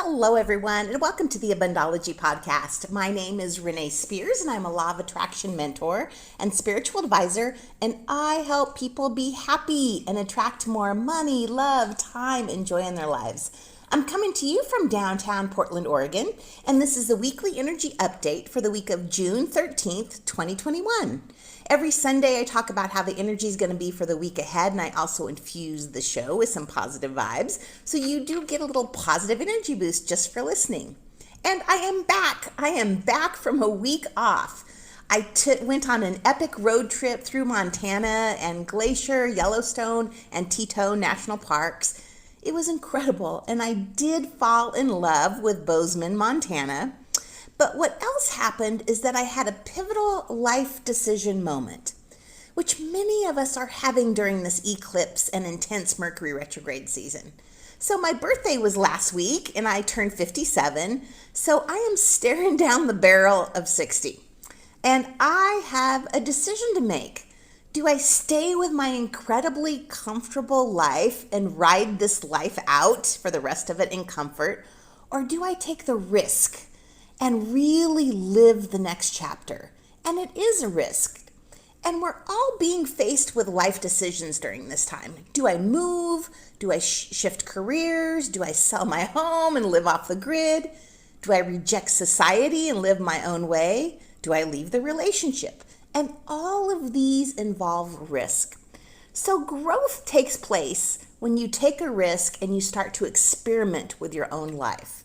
Hello, everyone, and welcome to the Abundology Podcast. My name is Renee Spears, and I'm a Law of Attraction mentor and spiritual advisor, and I help people be happy and attract more money, love, time, and joy in their lives. I'm coming to you from downtown Portland, Oregon, and this is a weekly energy update for the week of June 13th, 2021. Every Sunday, I talk about how the energy is going to be for the week ahead, and I also infuse the show with some positive vibes, so you do get a little positive energy boost just for listening. And I am back. I am back from a week off. I went on an epic road trip through Montana and Glacier, Yellowstone, and Teton National Parks. It was incredible, and I did fall in love with Bozeman, Montana. But what else happened is that I had a pivotal life decision moment, which many of us are having during this eclipse and intense Mercury retrograde season. So my birthday was last week, and I turned 57, so I am staring down the barrel of 60. And I have a decision to make. Do I stay with my incredibly comfortable life and ride this life out for the rest of it in comfort? Or do I take the risk and really live the next chapter? And it is a risk. And we're all being faced with life decisions during this time. Do I move? Do I shift careers? Do I sell my home and live off the grid? Do I reject society and live my own way? Do I leave the relationship? And all of these involve risk. So growth takes place when you take a risk and you start to experiment with your own life.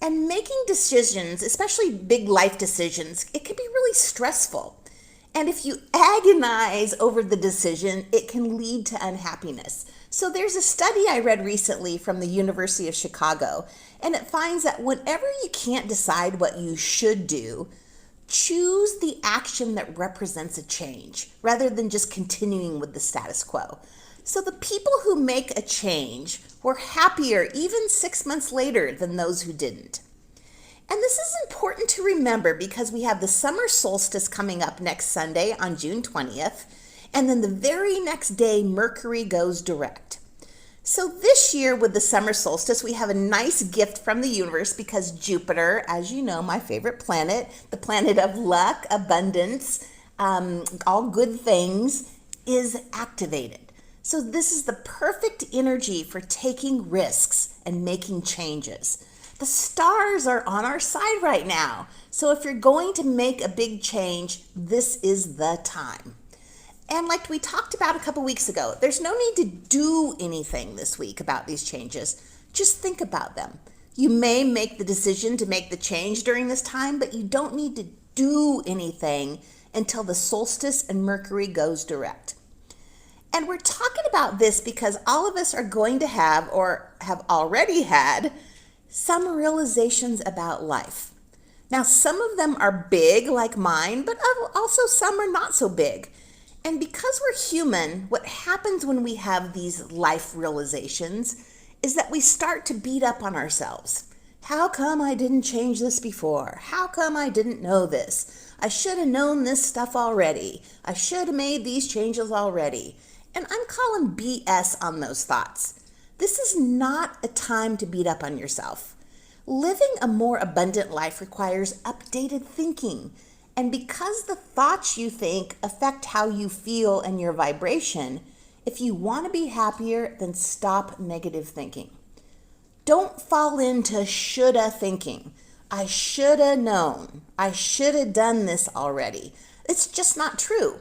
And making decisions, especially big life decisions, it can be really stressful. And if you agonize over the decision, it can lead to unhappiness. So there's a study I read recently from the University of Chicago, and it finds that whenever you can't decide what you should do, choose the action that represents a change rather than just continuing with the status quo. So the people who make a change were happier even 6 months later than those who didn't. And this is important to remember because we have the summer solstice coming up next Sunday on June 20th, and then the very next day Mercury goes direct. So this year with the summer solstice, we have a nice gift from the universe because Jupiter, as you know, my favorite planet, the planet of luck, abundance, all good things, is activated. So this is the perfect energy for taking risks and making changes. The stars are on our side right now. So if you're going to make a big change, this is the time. And like we talked about a couple weeks ago, there's no need to do anything this week about these changes. Just think about them. You may make the decision to make the change during this time, but you don't need to do anything until the solstice and Mercury goes direct. And we're talking about this because all of us are going to have, or have already had, some realizations about life. Now, some of them are big, like mine, but also some are not so big. And because we're human, what happens when we have these life realizations is that we start to beat up on ourselves. How come I didn't change this before? How come I didn't know this? I should have known this stuff already. I should have made these changes already. And I'm calling BS on those thoughts. This is not a time to beat up on yourself. Living a more abundant life requires updated thinking. And because the thoughts you think affect how you feel and your vibration, if you want to be happier, then stop negative thinking. Don't fall into shoulda thinking. I shoulda known. I shoulda done this already. It's just not true.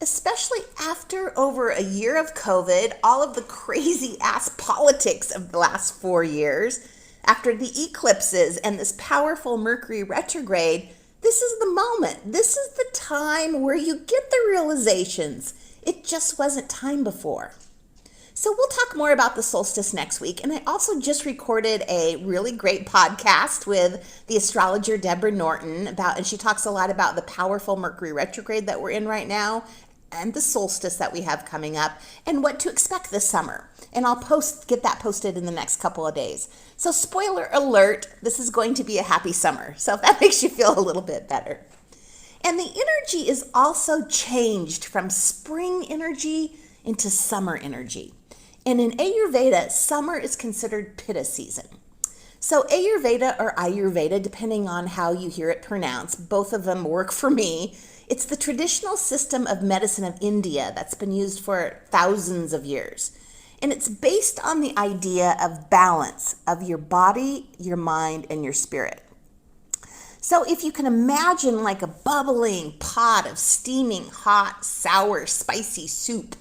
Especially after over a year of COVID, all of the crazy ass politics of the last 4 years, after the eclipses and this powerful Mercury retrograde, this is the moment. This is the time where you get the realizations. It just wasn't time before. So we'll talk more about the solstice next week. And I also just recorded a really great podcast with the astrologer Deborah Norton and she talks a lot about the powerful Mercury retrograde that we're in right now and the solstice that we have coming up and what to expect this summer. And I'll get that posted in the next couple of days. So spoiler alert, this is going to be a happy summer. So if that makes you feel a little bit better. And the energy is also changed from spring energy into summer energy. And in Ayurveda, summer is considered Pitta season. So Ayurveda or Ayurveda, depending on how you hear it pronounced, both of them work for me. It's the traditional system of medicine of India that's been used for thousands of years. And it's based on the idea of balance of your body, your mind, and your spirit. So if you can imagine like a bubbling pot of steaming, hot, sour, spicy soup,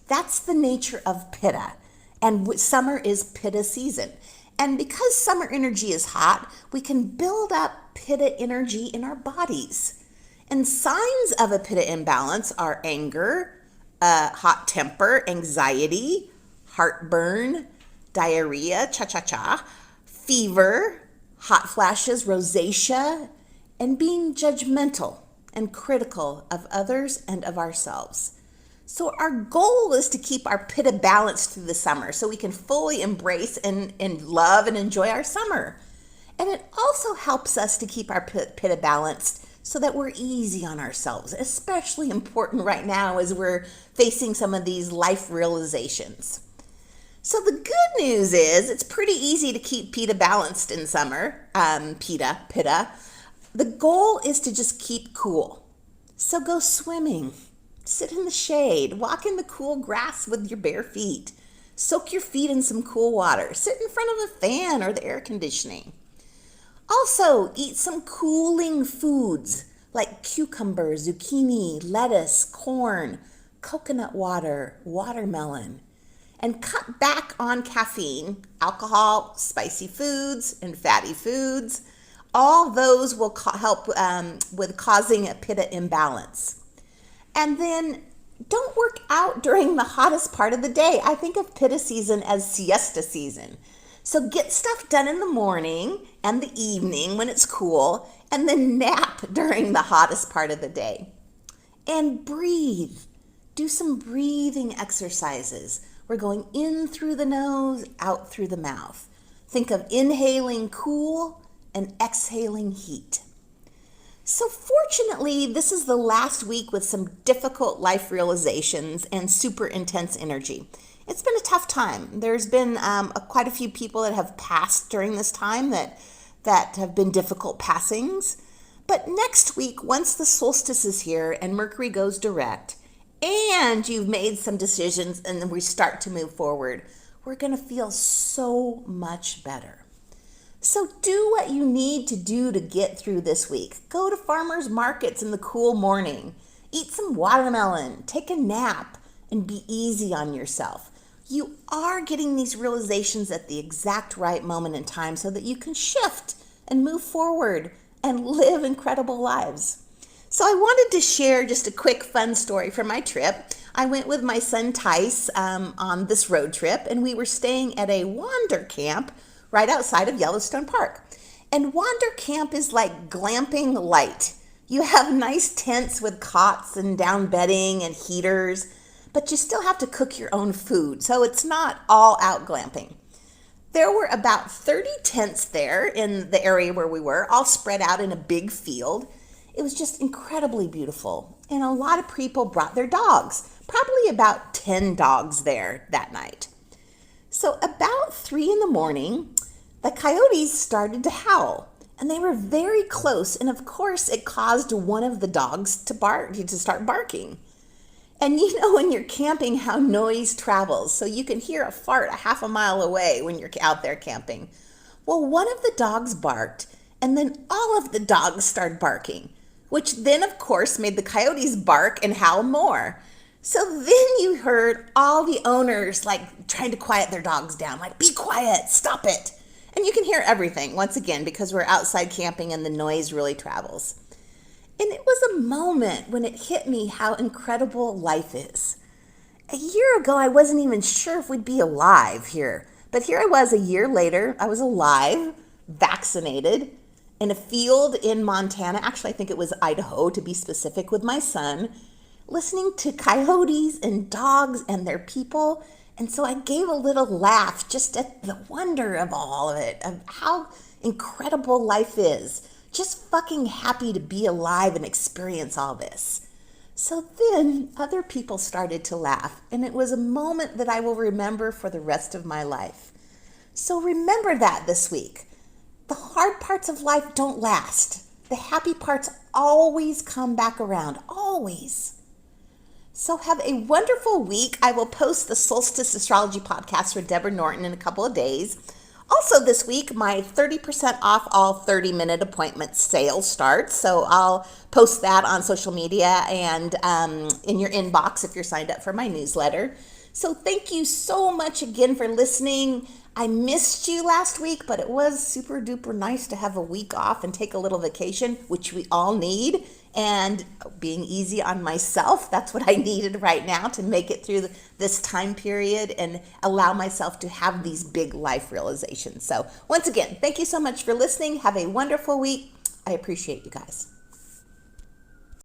that's the nature of Pitta. And summer is Pitta season. And because summer energy is hot, we can build up Pitta energy in our bodies. And signs of a Pitta imbalance are anger, hot temper, anxiety, heartburn, diarrhea, cha-cha-cha, fever, hot flashes, rosacea, and being judgmental and critical of others and of ourselves. So our goal is to keep our Pitta balanced through the summer so we can fully embrace and love and enjoy our summer. And it also helps us to keep our Pitta balanced so that we're easy on ourselves, especially important right now as we're facing some of these life realizations. So the good news is it's pretty easy to keep Pitta balanced in summer, Pitta. The goal is to just keep cool. So go swimming. Sit in the shade, walk in the cool grass with your bare feet. Soak your feet in some cool water. Sit in front of a fan or the air conditioning. Also, eat some cooling foods like cucumber, zucchini, lettuce, corn, coconut water, watermelon. And cut back on caffeine, alcohol, spicy foods, and fatty foods. All those will help with causing a Pitta imbalance. And then don't work out during the hottest part of the day. I think of Pitta season as siesta season. So get stuff done in the morning and the evening when it's cool, and then nap during the hottest part of the day. And breathe. Do some breathing exercises. We're going in through the nose, out through the mouth. Think of inhaling cool and exhaling heat. So fortunately, this is the last week with some difficult life realizations and super intense energy. It's been a tough time. There's been quite a few people that have passed during this time that have been difficult passings. But next week, once the solstice is here and Mercury goes direct, and you've made some decisions and then we start to move forward, we're going to feel so much better. So do what you need to do to get through this week. Go to farmers markets in the cool morning. Eat some watermelon. Take a nap and be easy on yourself. You are getting these realizations at the exact right moment in time so that you can shift and move forward and live incredible lives. So I wanted to share just a quick fun story from my trip. I went with my son Tice on this road trip, and we were staying at a wander camp right outside of Yellowstone Park. And wander camp is like glamping light. You have nice tents with cots and down bedding and heaters, but you still have to cook your own food, so it's not all out glamping. There were about 30 tents there in the area where we were, all spread out in a big field. It was just incredibly beautiful, and a lot of people brought their dogs, probably about 10 dogs there that night. So about 3 a.m, the coyotes started to howl, and they were very close, and of course it caused one of the dogs to start barking. And you know when you're camping how noise travels, so you can hear a fart a half a mile away when you're out there camping. Well, one of the dogs barked, and then all of the dogs started barking, which then of course made the coyotes bark and howl more. So then you heard all the owners like trying to quiet their dogs down, like, be quiet, stop it. And you can hear everything, once again, because we're outside camping and the noise really travels. And it was a moment when it hit me how incredible life is. A year ago, I wasn't even sure if we'd be alive here. But here I was a year later, I was alive, vaccinated, in a field in Montana, actually I think it was Idaho to be specific, with my son, listening to coyotes and dogs and their people. And so I gave a little laugh just at the wonder of all of it, of how incredible life is. Just fucking happy to be alive and experience all this. So then other people started to laugh, and it was a moment that I will remember for the rest of my life. So remember that this week. hard parts of life don't last. The happy parts always come back around, always. So have a wonderful week. I will post the Solstice Astrology podcast for Deborah Norton in a couple of days. Also this week, my 30% off all 30-minute appointment sale starts. So I'll post that on social media and in your inbox if you're signed up for my newsletter. So thank you so much again for listening. I missed you last week, but it was super duper nice to have a week off and take a little vacation, which we all need. And being easy on myself, that's what I needed right now to make it through this time period and allow myself to have these big life realizations. So once again, thank you so much for listening. Have a wonderful week. I appreciate you guys.